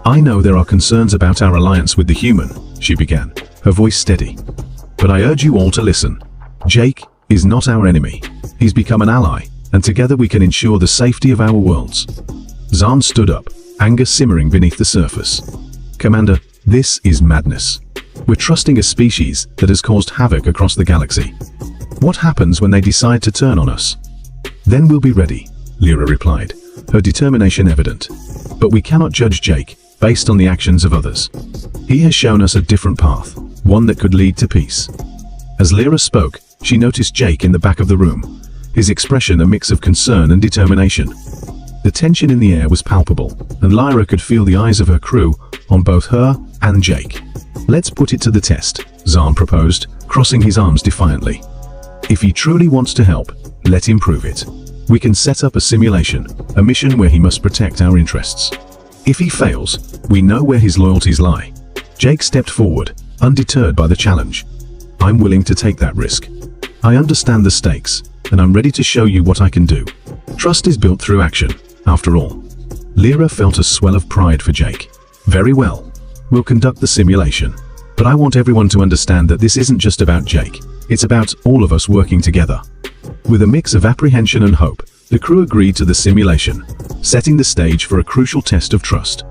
I know there are concerns about our alliance with the human, she began, her voice steady. But I urge you all to listen. Jake is not our enemy. He's become an ally, and together we can ensure the safety of our worlds. Zhaan stood up, anger simmering beneath the surface. Commander, this is madness. We're trusting a species that has caused havoc across the galaxy. What happens when they decide to turn on us? Then we'll be ready, Lyra replied, her determination evident. But we cannot judge Jake based on the actions of others. He has shown us a different path, one that could lead to peace. As Lyra spoke, she noticed Jake in the back of the room, his expression a mix of concern and determination. The tension in the air was palpable, and Lyra could feel the eyes of her crew on both her and Jake. Let's put it to the test, Zhaan proposed, crossing his arms defiantly. If he truly wants to help, let him prove it. We can set up a simulation, a mission where he must protect our interests. If he fails, we know where his loyalties lie. Jake stepped forward, undeterred by the challenge. I'm willing to take that risk. I understand the stakes, and I'm ready to show you what I can do. Trust is built through action, after all. Lyra felt a swell of pride for Jake. Very well. We'll conduct the simulation. But I want everyone to understand that this isn't just about Jake. It's about all of us working together. With a mix of apprehension and hope, the crew agreed to the simulation, setting the stage for a crucial test of trust.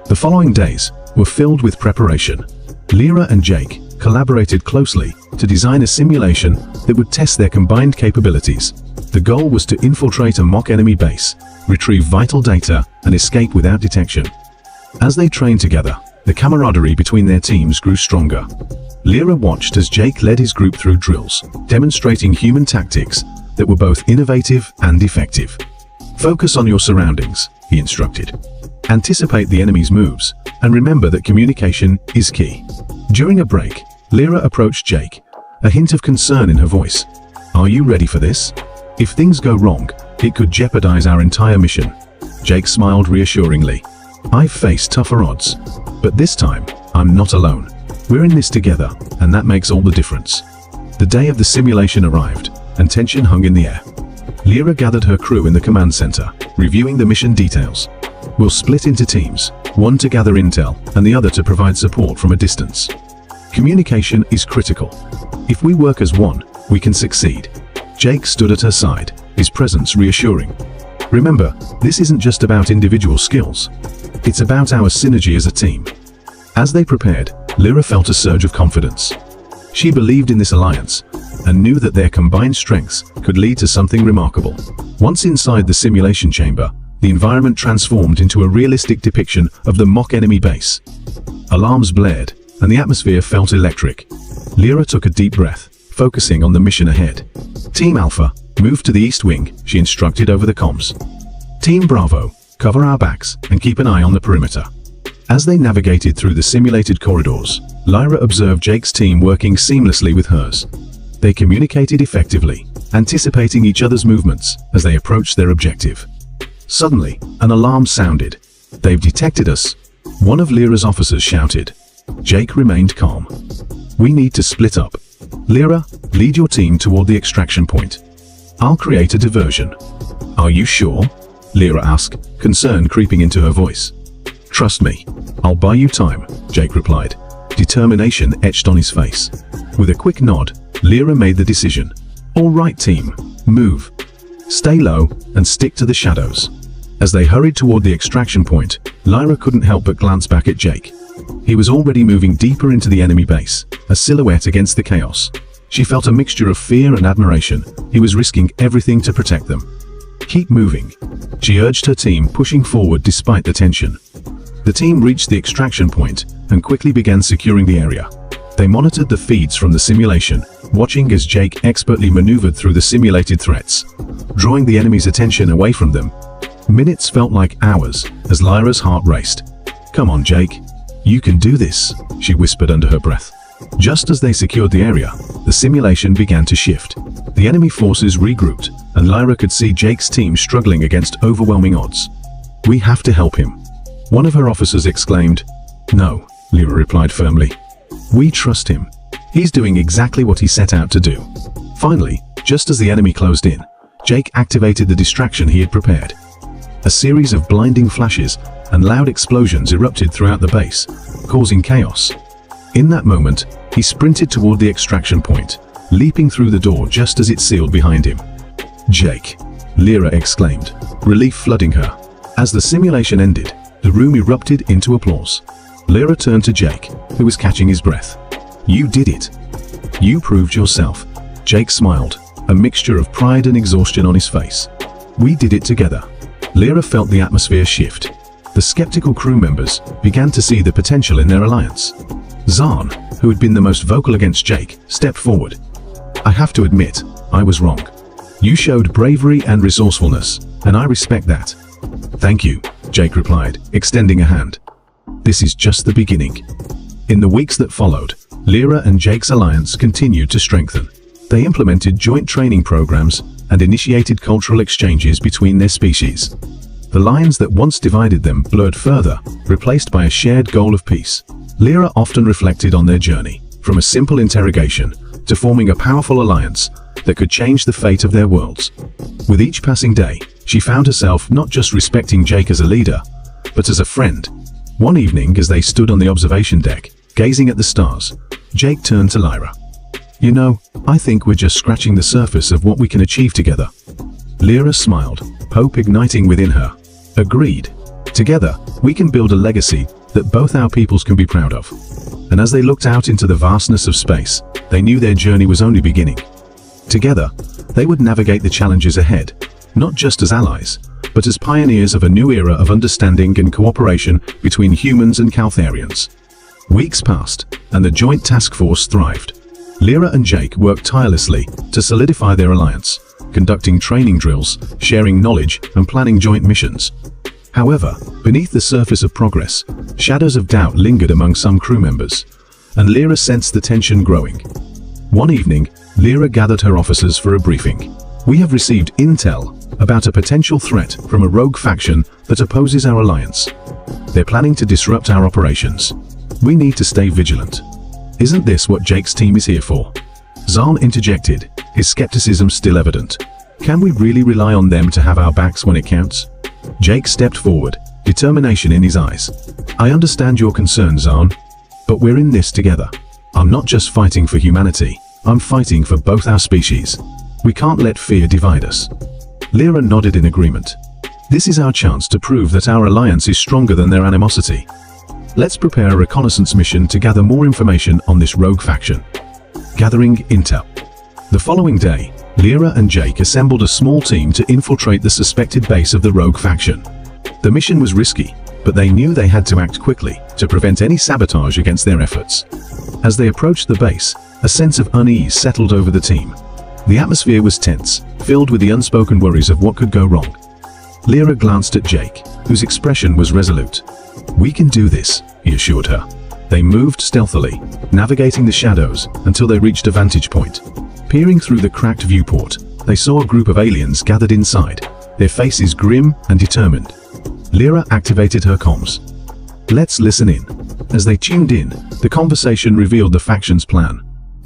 The following days were filled with preparation. Lyra and Jake collaborated closely to design a simulation that would test their combined capabilities. The goal was to infiltrate a mock enemy base, retrieve vital data, and escape without detection. As they trained together, the camaraderie between their teams grew stronger. Lyra watched as Jake led his group through drills, demonstrating human tactics that were both innovative and effective. Focus on your surroundings, he instructed. Anticipate the enemy's moves, and remember that communication is key. During a break, Lyra approached Jake, a hint of concern in her voice. Are you ready for this? If things go wrong, it could jeopardize our entire mission. Jake smiled reassuringly. I've faced tougher odds, but this time, I'm not alone. We're in this together, and that makes all the difference. The day of the simulation arrived, and tension hung in the air. Lyra gathered her crew in the command center, reviewing the mission details. We'll split into teams, one to gather intel, and the other to provide support from a distance. Communication is critical. If we work as one, we can succeed. Jake stood at her side, his presence reassuring. Remember, this isn't just about individual skills. It's about our synergy as a team. As they prepared, Lyra felt a surge of confidence. She believed in this alliance, and knew that their combined strengths could lead to something remarkable. Once inside the simulation chamber, the environment transformed into a realistic depiction of the mock enemy base. Alarms blared, and the atmosphere felt electric. Lyra took a deep breath, focusing on the mission ahead. Team Alpha, move to the East Wing, she instructed over the comms. Team Bravo, cover our backs and keep an eye on the perimeter. As they navigated through the simulated corridors, Lyra observed Jake's team working seamlessly with hers. They communicated effectively, anticipating each other's movements as they approached their objective. Suddenly, an alarm sounded. They've detected us, one of Lyra's officers shouted. Jake remained calm. We need to split up. Lyra, lead your team toward the extraction point. I'll create a diversion. Are you sure? Lyra asked, concern creeping into her voice. Trust me, I'll buy you time, Jake replied, determination etched on his face. With a quick nod, Lyra made the decision. All right team, move. Stay low and stick to the shadows. As they hurried toward the extraction point, Lyra couldn't help but glance back at Jake. He was already moving deeper into the enemy base, a silhouette against the chaos. She felt a mixture of fear and admiration. He was risking everything to protect them. Keep moving, she urged her team, pushing forward despite the tension. The team reached the extraction point and quickly began securing the area. They monitored the feeds from the simulation, watching as Jake expertly maneuvered through the simulated threats, drawing the enemy's attention away from them. Minutes felt like hours as Lyra's heart raced. Come on, Jake. You can do this, she whispered under her breath. Just as they secured the area, the simulation began to shift. The enemy forces regrouped, and Lyra could see Jake's team struggling against overwhelming odds. We have to help him. One of her officers exclaimed. No, Lyra replied firmly. We trust him. He's doing exactly what he set out to do. Finally, just as the enemy closed in, Jake activated the distraction he had prepared. A series of blinding flashes and loud explosions erupted throughout the base, causing chaos. In that moment, he sprinted toward the extraction point, leaping through the door just as it sealed behind him. "Jake!" Lyra exclaimed, relief flooding her. As the simulation ended, the room erupted into applause. Lyra turned to Jake, who was catching his breath. "You did it. You proved yourself." Jake smiled, a mixture of pride and exhaustion on his face. "We did it together." Lyra felt the atmosphere shift. The skeptical crew members began to see the potential in their alliance. Zhaan, who had been the most vocal against Jake, stepped forward. "I have to admit, I was wrong. You showed bravery and resourcefulness, and I respect that." "Thank you," Jake replied, extending a hand. "This is just the beginning." In the weeks that followed, Lyra and Jake's alliance continued to strengthen. They implemented joint training programs and initiated cultural exchanges between their species. The lines that once divided them blurred further, replaced by a shared goal of peace. Lyra often reflected on their journey, from a simple interrogation to forming a powerful alliance that could change the fate of their worlds. With each passing day, she found herself not just respecting Jake as a leader, but as a friend. One evening, as they stood on the observation deck, gazing at the stars, Jake turned to Lyra. "You know, I think we're just scratching the surface of what we can achieve together." Lyra smiled, hope igniting within her. "Agreed. Together, we can build a legacy that both our peoples can be proud of." And as they looked out into the vastness of space, they knew their journey was only beginning. Together, they would navigate the challenges ahead, not just as allies, but as pioneers of a new era of understanding and cooperation between humans and Caltharians. Weeks passed, and the joint task force thrived. Lyra and Jake worked tirelessly to solidify their alliance, conducting training drills, sharing knowledge, and planning joint missions. However, beneath the surface of progress, shadows of doubt lingered among some crew members, and Lyra sensed the tension growing. One evening, Lyra gathered her officers for a briefing. "We have received intel about a potential threat from a rogue faction that opposes our alliance. They're planning to disrupt our operations. We need to stay vigilant." "Isn't this what Jake's team is here for?" Zhaan interjected, his skepticism still evident. "Can we really rely on them to have our backs when it counts?" Jake stepped forward, determination in his eyes. "I understand your concerns, Zhaan, but we're in this together. I'm not just fighting for humanity, I'm fighting for both our species. We can't let fear divide us." Lyra nodded in agreement. "This is our chance to prove that our alliance is stronger than their animosity. Let's prepare a reconnaissance mission to gather more information on this rogue faction." Gathering intel. The following day, Lyra and Jake assembled a small team to infiltrate the suspected base of the rogue faction. The mission was risky, but they knew they had to act quickly to prevent any sabotage against their efforts. As they approached the base, a sense of unease settled over the team. The atmosphere was tense, filled with the unspoken worries of what could go wrong. Lyra glanced at Jake, whose expression was resolute. "We can do this," he assured her. They moved stealthily, navigating the shadows until they reached a vantage point. Peering through the cracked viewport, they saw a group of aliens gathered inside, their faces grim and determined. Lyra activated her comms. "Let's listen in." As they tuned in, the conversation revealed the faction's plan.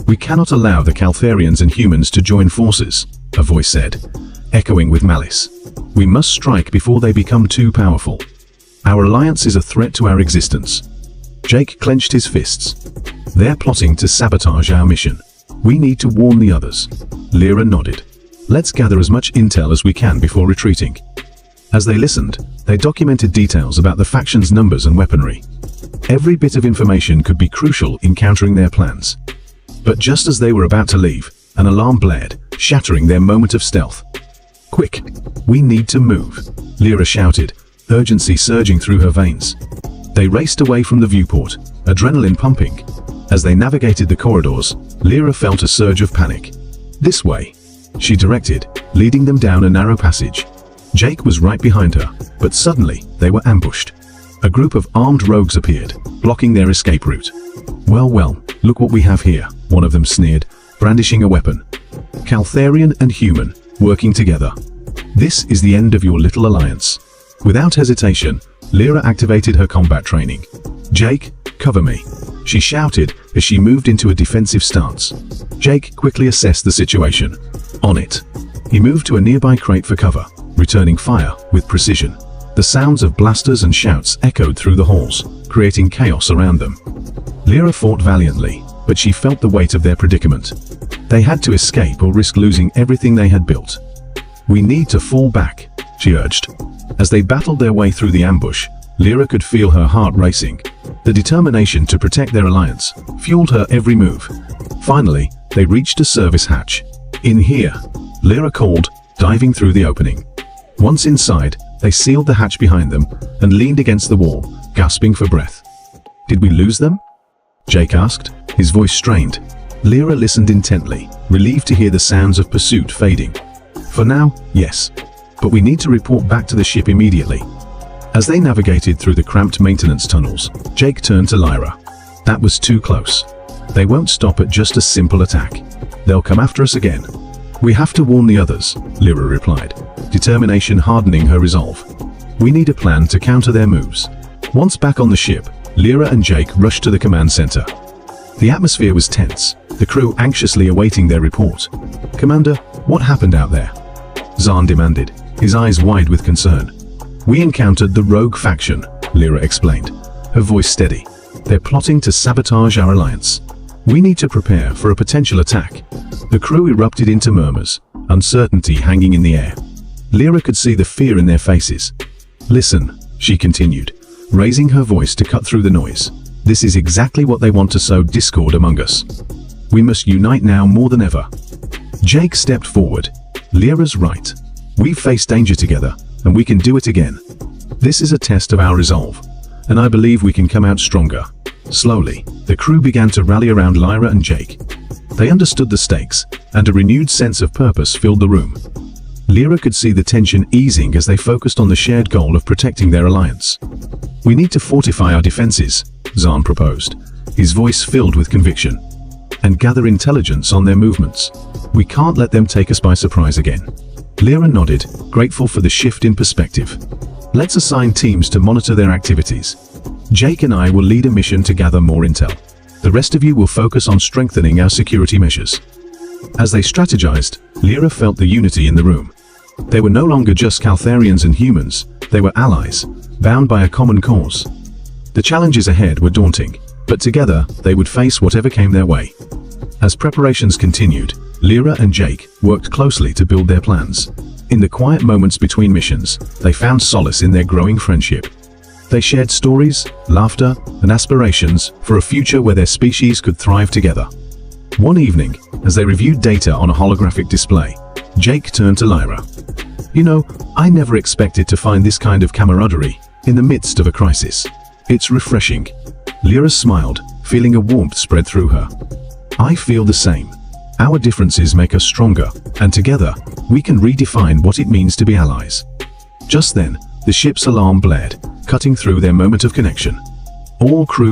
"We cannot allow the Caltharians and humans to join forces," a voice said, echoing with malice. "We must strike before they become too powerful. Our alliance is a threat to our existence." Jake clenched his fists. "They're plotting to sabotage our mission. We need to warn the others." Lyra nodded. "Let's gather as much intel as we can before retreating." As they listened, they documented details about the faction's numbers and weaponry. Every bit of information could be crucial in countering their plans. But just as they were about to leave, an alarm blared, shattering their moment of stealth. "Quick! We need to move!" Lyra shouted, urgency surging through her veins. They raced away from the viewport, adrenaline pumping. As they navigated the corridors, Lyra felt a surge of panic. "This way," she directed, leading them down a narrow passage. Jake was right behind her, but suddenly they were ambushed. A group of armed rogues appeared, blocking their escape route. Well, look what we have here," one of them sneered, brandishing a weapon. "Caltharian and human, working together. This is the end of your little alliance." Without hesitation, Lyra activated her combat training. "Jake, cover me," she shouted as she moved into a defensive stance. Jake quickly assessed the situation. On it. He moved to a nearby crate for cover, returning fire with precision. The sounds of blasters and shouts echoed through the halls, creating chaos around them. Lyra fought valiantly, but she felt the weight of their predicament. They had to escape or risk losing everything they had built. "We need to fall back," she urged. As they battled their way through the ambush, Lyra could feel her heart racing. The determination to protect their alliance fueled her every move. Finally, they reached a service hatch. "In here," Lyra called, diving through the opening. Once inside, they sealed the hatch behind them and leaned against the wall, gasping for breath. "Did we lose them?" Jake asked, his voice strained. Lyra listened intently, relieved to hear the sounds of pursuit fading. "For now, yes. But we need to report back to the ship immediately." As they navigated through the cramped maintenance tunnels, Jake turned to Lyra. "That was too close. They won't stop at just a simple attack. They'll come after us again." "We have to warn the others," Lyra replied, determination hardening her resolve. "We need a plan to counter their moves." Once back on the ship, Lyra and Jake rushed to the command center. The atmosphere was tense, the crew anxiously awaiting their report. "Commander, what happened out there?" Zahn demanded, his eyes wide with concern. "We encountered the rogue faction," Lyra explained, her voice steady. "They're plotting to sabotage our alliance. We need to prepare for a potential attack." The crew erupted into murmurs, uncertainty hanging in the air. Lyra could see the fear in their faces. "Listen," she continued, raising her voice to cut through the noise. "This is exactly what they want to sow discord among us. We must unite now more than ever." Jake stepped forward. "Lyra's right. We've faced danger together, and we can do it again. This is a test of our resolve, and I believe we can come out stronger." Slowly, the crew began to rally around Lyra and Jake. They understood the stakes, and a renewed sense of purpose filled the room. Lyra could see the tension easing as they focused on the shared goal of protecting their alliance. "We need to fortify our defenses," Zahn proposed, his voice filled with conviction, "and gather intelligence on their movements. We can't let them take us by surprise again." Lyra nodded, grateful for the shift in perspective. "Let's assign teams to monitor their activities. Jake and I will lead a mission to gather more intel. The rest of you will focus on strengthening our security measures." As they strategized, Lyra felt the unity in the room. They were no longer just Caltharians and humans, they were allies, bound by a common cause. The challenges ahead were daunting, but together they would face whatever came their way. As preparations continued, Lyra and Jake worked closely to build their plans. In the quiet moments between missions, they found solace in their growing friendship. They shared stories, laughter, and aspirations for a future where their species could thrive together. One evening, as they reviewed data on a holographic display, Jake turned to Lyra. "You know, I never expected to find this kind of camaraderie in the midst of a crisis. It's refreshing." Lyra smiled, feeling a warmth spread through her. "I feel the same. Our differences make us stronger, and together, we can redefine what it means to be allies." Just then, the ship's alarm blared, cutting through their moment of connection. All crew